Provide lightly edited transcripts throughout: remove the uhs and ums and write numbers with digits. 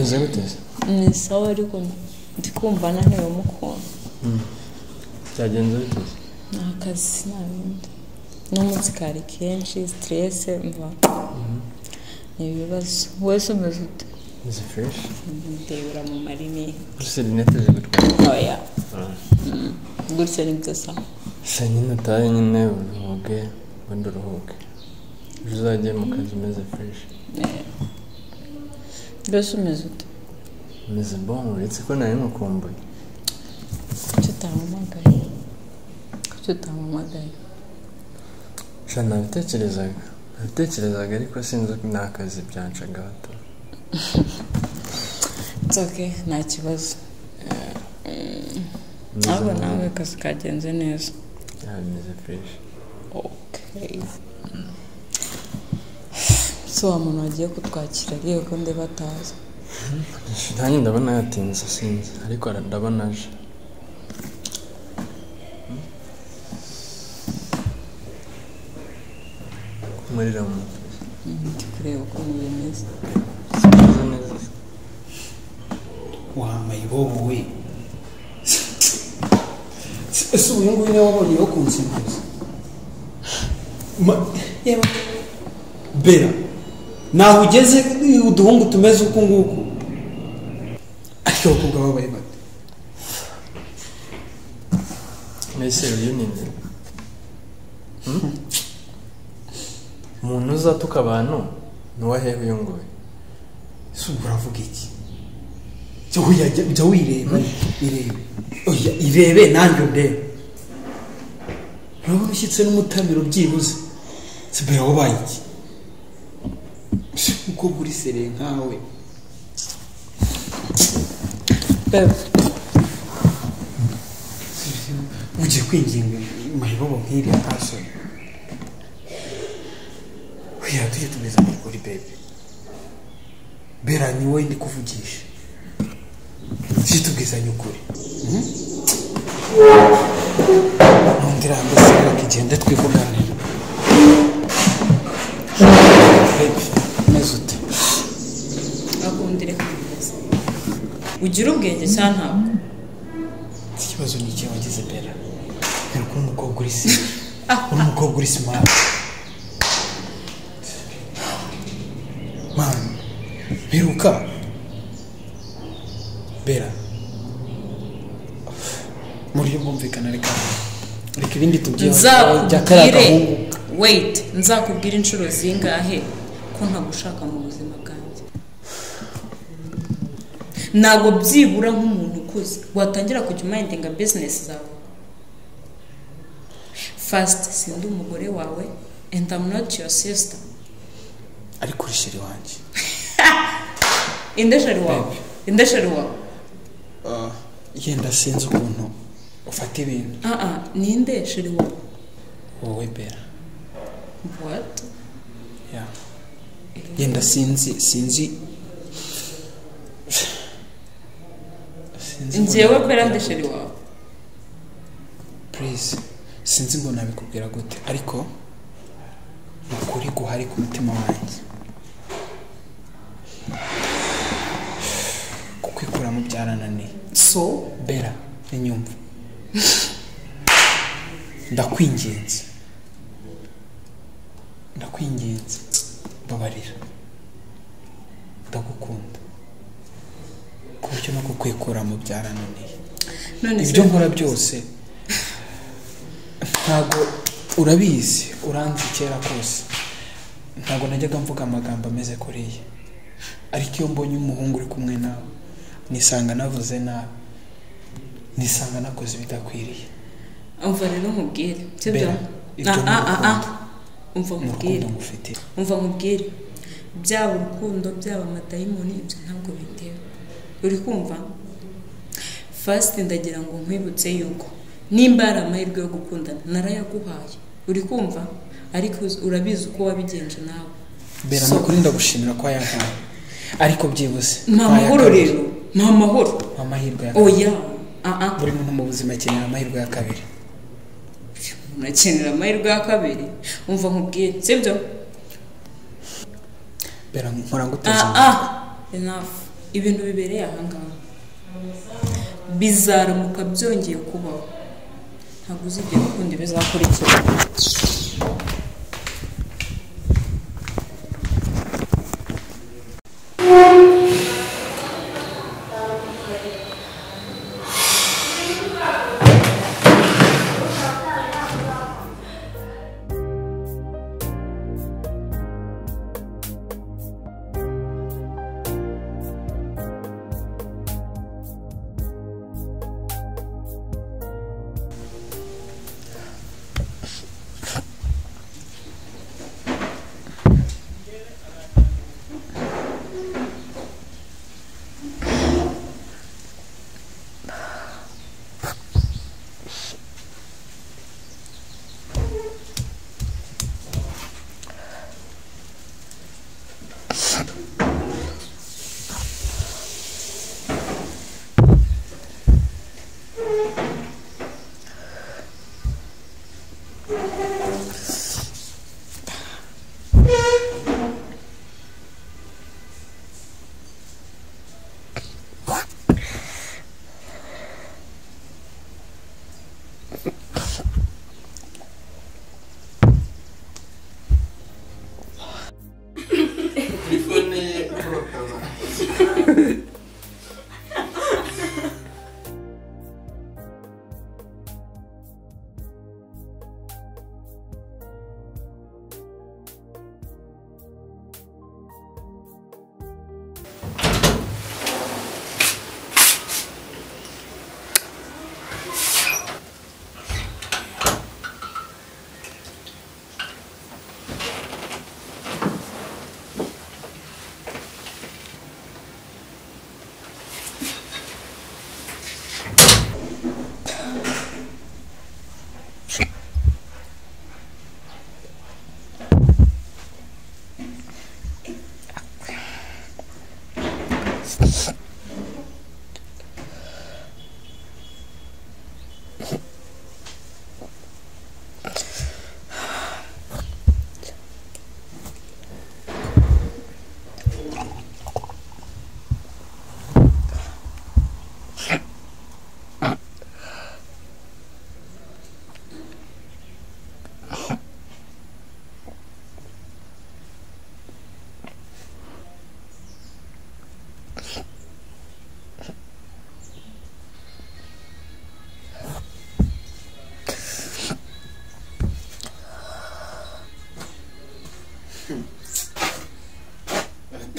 bimeze gute? Ni sawa ariko ndikumva naniwe mukunda. Byagenze bite? Akazi nabindi. N'umunsi kari kenshi stress mva. Ibibazo. Wese umeze ute? Is fresh? Ndebera mu marini. Gusa rinete je gutwa. Oya. Gusa ni byose. Sanyine taye nyine uruhuke, wenda uruhuke. Uzajye mu kazi umeze fresh. Wese umeze ute? Meze bon, uretse ko nari mukumbuye. Tutamamagaye. Shana nabitekerezaga ariko sinzi ko nakazi byancaga hato. It's okay, nta kibazo. Abo nawe kazi kagenze neza. Meze fresh. Okay. So umuntu wagiye kutwakira ariyo ko nde bataza. Nanjye ndabona yatinze sinzi ariko ndabona aje. Murira mu kureba uko bimeze. Wamayibobo we. Ese uyu nguyu niwe wabonye yo kunsimbuza. Yewe Bera naho ugeze uduhungu tumeze uko nguko. Ariko kubwa babaye bate. Mese uyu ninde? Umuntu uzatuka abantu nuwahe uyu nguyu? Subura vuga iki? Jya wireba irebe. Oya irebe nanjye ndebe. Urabona ushyitse n'umutamiro byibuze. Sibera wabaye iki? Uko buri sere nkawe. Bebe. Uje kwinginga mayibobo nk'iri atasoni. Oya tujye tumeza kuri bebe. Bera ni wowe ndi kuvugisha. Tujye tubwizanya ukuri. Nondira mbese kigende twivuganira. Bebe mezute. Akundire kumeza. Ugira ubwenge cyane ntabwo. Ikibazo ni iki wagize Bera? Ariko umukobwa uri si. Umukobwa uri smart. Man, biruka. Bera. Muri yo bumvikana reka ibindi tubyiye. Wait, nzakubwira inshuro zingahe ko ntagushaka mu buzima bwanjye. Nago byibura nk'umuntu ukuze watangira kujya mindinga business zawe. First, sindi umugore wawe and I'm not your sister. Ariko rishiri wanje. Indeshari wawe. Yenda sinzi ukuntu ufata ibintu. Ni indeshari wawe. Wowe Bera. What? Yeah. Yenda sinzi. Njyewe Bera ndeshari wawe. Please. Sinzi ngo nabikubwira gute ariko ukuri guhari ku mutima wanjye. Kukwikura mu byarananiye. So Bera inyumva. Ndakwinginze. Babarira. Ndagukunda. Kuburyo no kukwikura mu byarananiye. Ibyo nkora byose ntago urabizi uranzi kera kose. Ntago najyaga mvuga amagambo ameze kuriye. Ariko iyo mbonye umuhungu uri kumwe nawe nisanga navuze nabi. Nisanga nakoze bidakwiriye. Umva rero mubwire. Sibyo? Umva mubwire. Byaba urukundo byaba amadayimoni ibyo ntabwo bitewe. Uri kumva? First ndagira ngo nkwibutse yuko nimba ari amahirwe yo gukundana narayaguhaye. Uri kumva? Ariko urabizi uko wabigenje nawe. Bera nakuri ndagushimira ko yampaye. Ariko byibuze. Mahoro rero. Mahoro. Amahirwe ya. Oya. Buri muntu mu buzima akenera amahirwe ya kabiri. Unakenera amahirwe ya kabiri. Umva nkubwire. Sibyo? Bera nkora nguteze. Enough. ibintu bibereye ahangaha bizaramuka byongeye kubaho ntabwo uzigera ukunda ibizakurikira.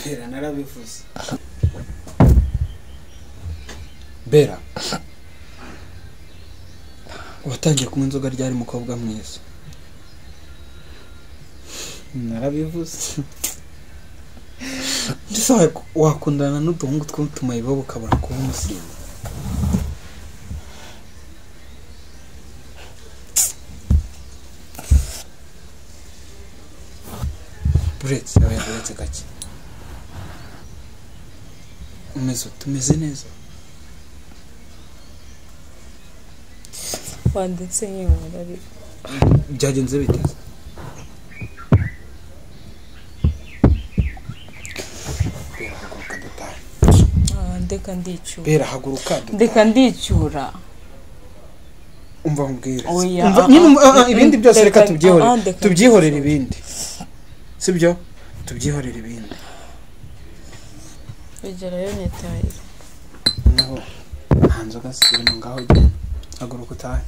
Bera narabivuze. Bera watangiye kunywa inzoga ryari mukobwa mwiza? Narabivuze. Ndetse wakundana n'uduhungu tw'utumayibobo ukabura kuba umusinzi. Buretse gake. Tumeze neza. Wanditse nk'inkuru ariko byagenze bite? ndeka ndicyura. Bera haguruka dutahe. Ndeka ndicyura. Umva nkubwire. Ibindi byose reka tubyihorere ibindi. Sibyo? Tubyihorere ibindi. Bigerayo nitahira. Naho nta nzoga zirimo ngaho genda. Haguruka utahe.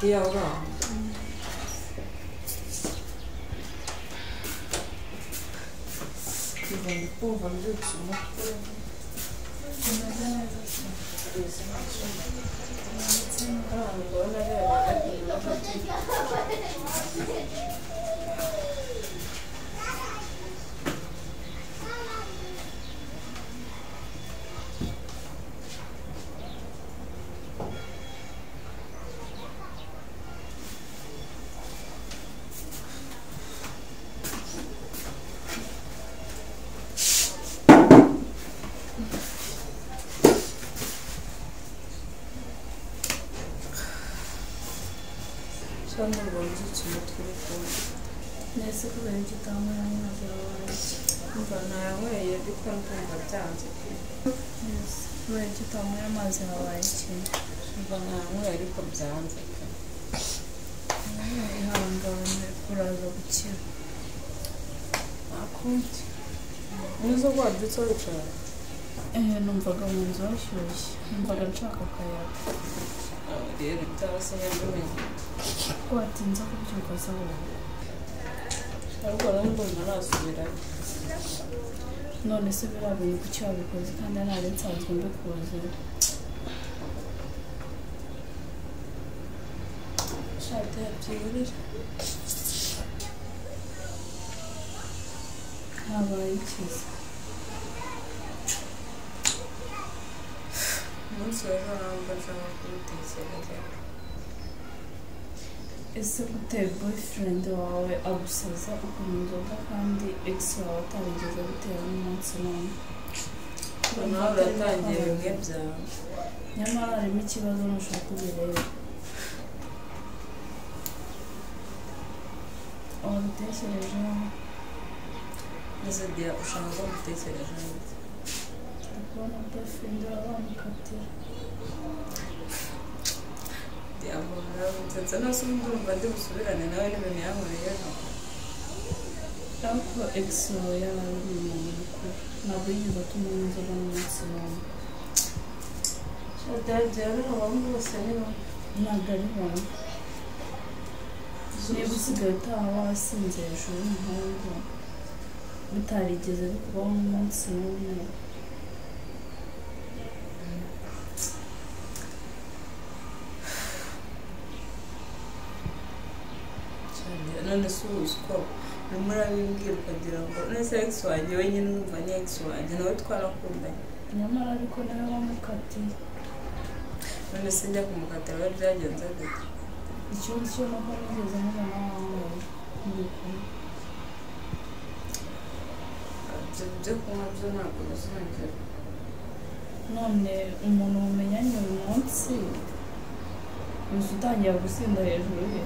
Dia orang. Ils vont pas vendre tout. cyangwa ngo nzikine turi kumwe nese kubera iki utamara amazi yawe mva nayanyweye ariko ndumva byanze kubera iki utamara amazi yawe ikintu mva nayanyweye ariko byanze ihangane uraza gukira akundi nizo wabyutse wicara numvaga mu nzu hashyushye numvaga nshaka akayaga rero cyangwa se nyamenya ko watinze kubyuka se wowe ariko rero ndumva nasubirayo none se biriya bintu kuki wabikoze kandi nari nsanzwe mbikoze shati yabyihurira habaye ikiza umunsi w'ejo ntabwo nshaka kubitekereza ese gutera boyfriend wawe agusaza ukanywa inzoga kandi ex wawe atarigeze gutera n'umunsi n'umwe nawe uratangiye bimwe byawe nyamara harimo ikibazo ntushaka kubireba wabitekerejeho neza dia ushaka ko mbitekereje neza kubona boyfriend wawe wamukatira diabora ndetse no se ndumva ndi busubirane nawe n'ibintu yankoreyeho ariko ex wawe yari ari umuntu mukuru ntabwo yigeze atuma inzoga n'umunsi n'umwe shadadi rero abantu bose nibo ntabwo ari bamwe niba usigaye utaha wasinze hejuru y'umuhungu bitarigeze bikubaho n'umunsi n'umwe none se uzi ko urimo urabimbwira ukagira ngo nese ex wanjye wenyine urumva ni ex wanjye nawe twarakundanye nyamara ariko nawe wamukatiye none se njya kumukatira we byagenze gute ikibazo cyo nuko nigeze mubona wawe muri kumwe ibyo kunywa byo ntabwo bizongera none umuntu mumenyanye uyu munsi uzi utangira gusinda hejuru ye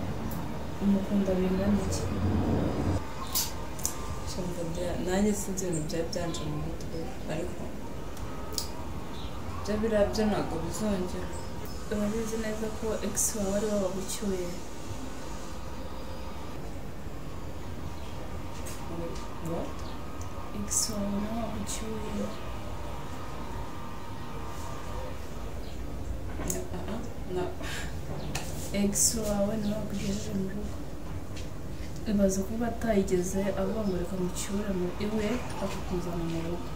umukunda bingana iki nanjye sinzi ibintu byari byanje mu mutwe ariko ibyo biriya byo ntabwo bizongera urabizi neza ko ex wawe ari we wagucyuye ex wawe ni we wagucyuye ex wawe ni we wakugejeje mu rugo ibaze kuba atayigeze avuga ngo reka mucyure mu iwe akakuzana mu rugo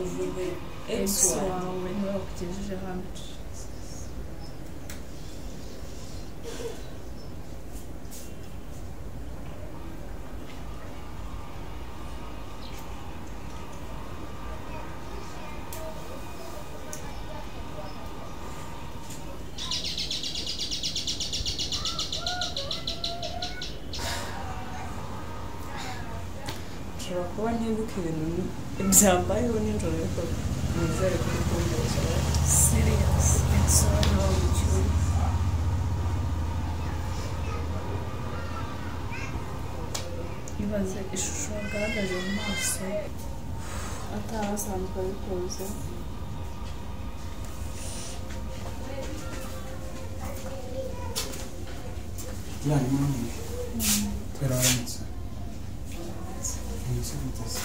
uvuge ex wawe ni we wakugejeje hano ushobora kuba ntibuka ibintu byambayeho nijoro ariko nizere ko uri kumbeshya serious ex wawe ni we wagucyuye ibaze ishusho yagaragaje mu maso atari asanzwe abikoze Yani munini turaramutse nzi gutse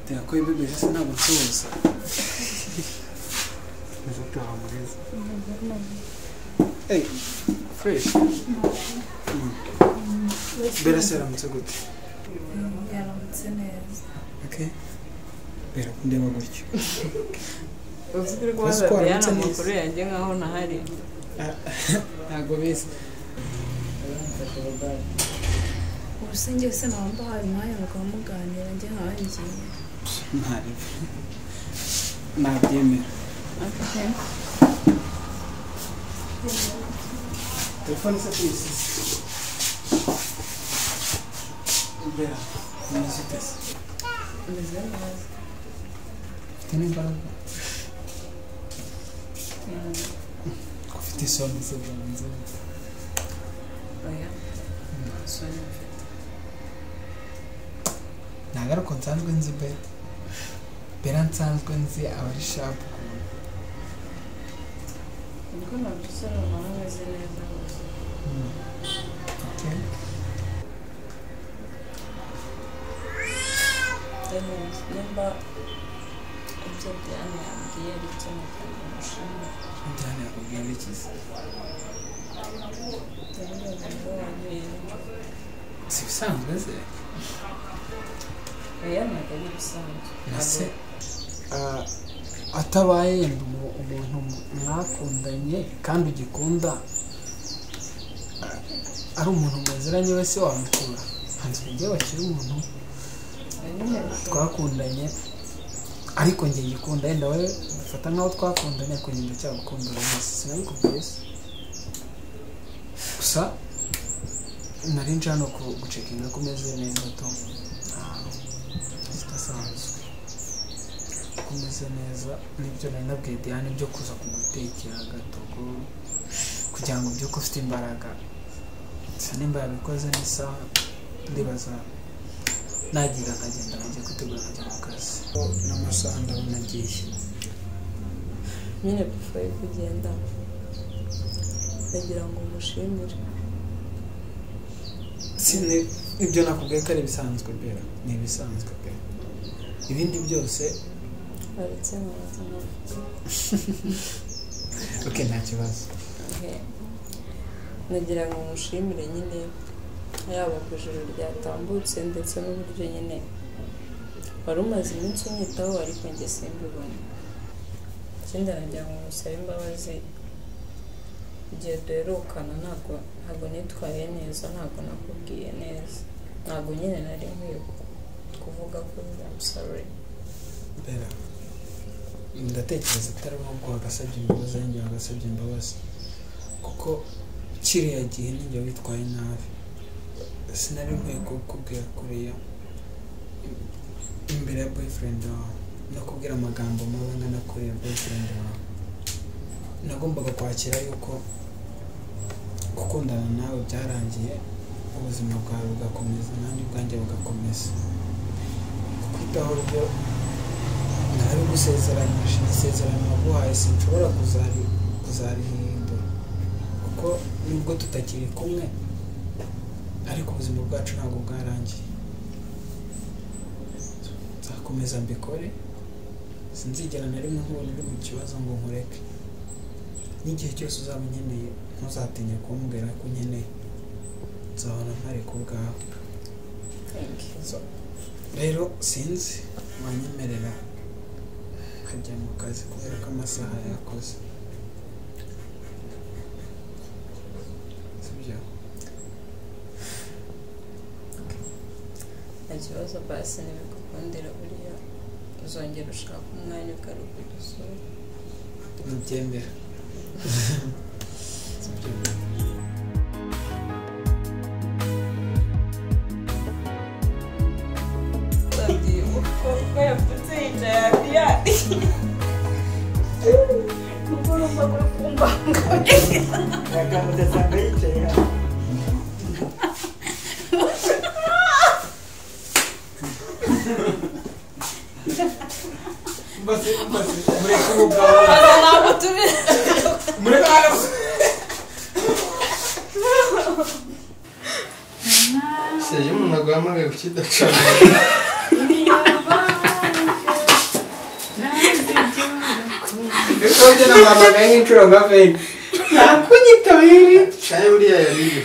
Teko ibebe sasa ntabwo nsoza Nzo taha mureza Hey fresh Bera sera mutse gute yaramutse neza. Okay. Bera kundeba gutyo. uzikiri kubaza Diana amakuru yanjye nkaho nahari Ntago bizi. Ubusenge se nabamba hayi mwanya mukamuganira njye nkangiye. Ntari. Nabyemera. okay Telefone se twisi. Bera, nizitese. meze neza Tene imbaraga. Ufite isoni se byanze. oya soni mfite Nagaruko nsanzwe nzi Bera nsanzwe nzi abari sharp. niko nabisara mama meze neza gusa Okay. nimba ibyo Diana yambwiye ndetse n'umushimira Diana yakubwira iki se? Si bisanzwe se? oya ntabwo ari ibisanzwe Ese atabaye yenda umuntu mwakundanye kandi ugikunda ari umuntu muziranye wese wamukura hanze ugiye wakira umuntu twakundanye ariko njye ngikunda yenda we fata nkaho twakundanye ariko njye ndacyagukunda rwose sinabikubwiye se gusa nari nje hano gucekinga ko umeze neza to zidasanzwe umeze neza nibyo nari nabwiye Diane byo kuza kugutekera agatogo kugira ngo byuko ufite imbaraga gusa nimba yabikoze n'isaha ndibaza nagira nkagenda najya kwitegura nkajya mu kazi n'amasaha ndabona agiye nyine bifuye kugenda ndagira ngo umushimire ibyo nakubwiye ko ari ibisanzwe Bera ni ibisanzwe pe ibindi byose aretse nkabaza okay nta kibazo nagira ngo umushimire nyine yaba ku ijoro ryatambutse ndetse n'uburyo nyine wari umaze iminsi unyitaho ariko njye simbibona ikindi nagira ngo musabe imbabazi igihe duherukana ntabwo nitwaye neza ntabwo nakubwiye neza ntabwo nyine nari nkwiye kuvuga ko I'm sorry Bera ndatekereza atari nko wagasabye imbabazi njye wagasabye imbabazi kuko kiriya gihe ninjye witwaye nabi sinari nkwiye kukubwira kuriya imbere ya boyfriend wawe no kubwira amagambo mabi angana kuriya boyfriend wawe nagombaga kwakira yuko gukundana nawe byarangiye ubuzima bwawe bugakomeza nanjye ubwanjye bugakomeza kukwitaho byo nari gusezeranyije isezerano naguhaye sinshobora kuzarihindura kuko nubwo tutakiri kumwe ariko ubuzima bwacu ntabwo bwarangiye nzakomeza mbikore sinzigera na rimwe nkubona uri mu kibazo ngo nkureke n'igihe cyose uzaba unkeneye ntuzatinye kumbwira ko unkeneye nzahora mpari ku bwawe rero sinzi wanyemerera nkajya mu kazi kubera ko amasaha yakoze sibyo nta kibazo basi ntibikukundira buriya uzongera ushaka umwanya ugaruka udusura mubyemera uko yapfutse yicaye hafi yandi Kuko urumva ko kumbanga. yakamudasanga yicaye hano mureke umugabo ntabwo tubi mureke seje umuntu aguhamagaye ku kidacana reka ujye namuhamagaye nk'inshuro nka 20 ntakunyitaho ibi cyane buriya yariye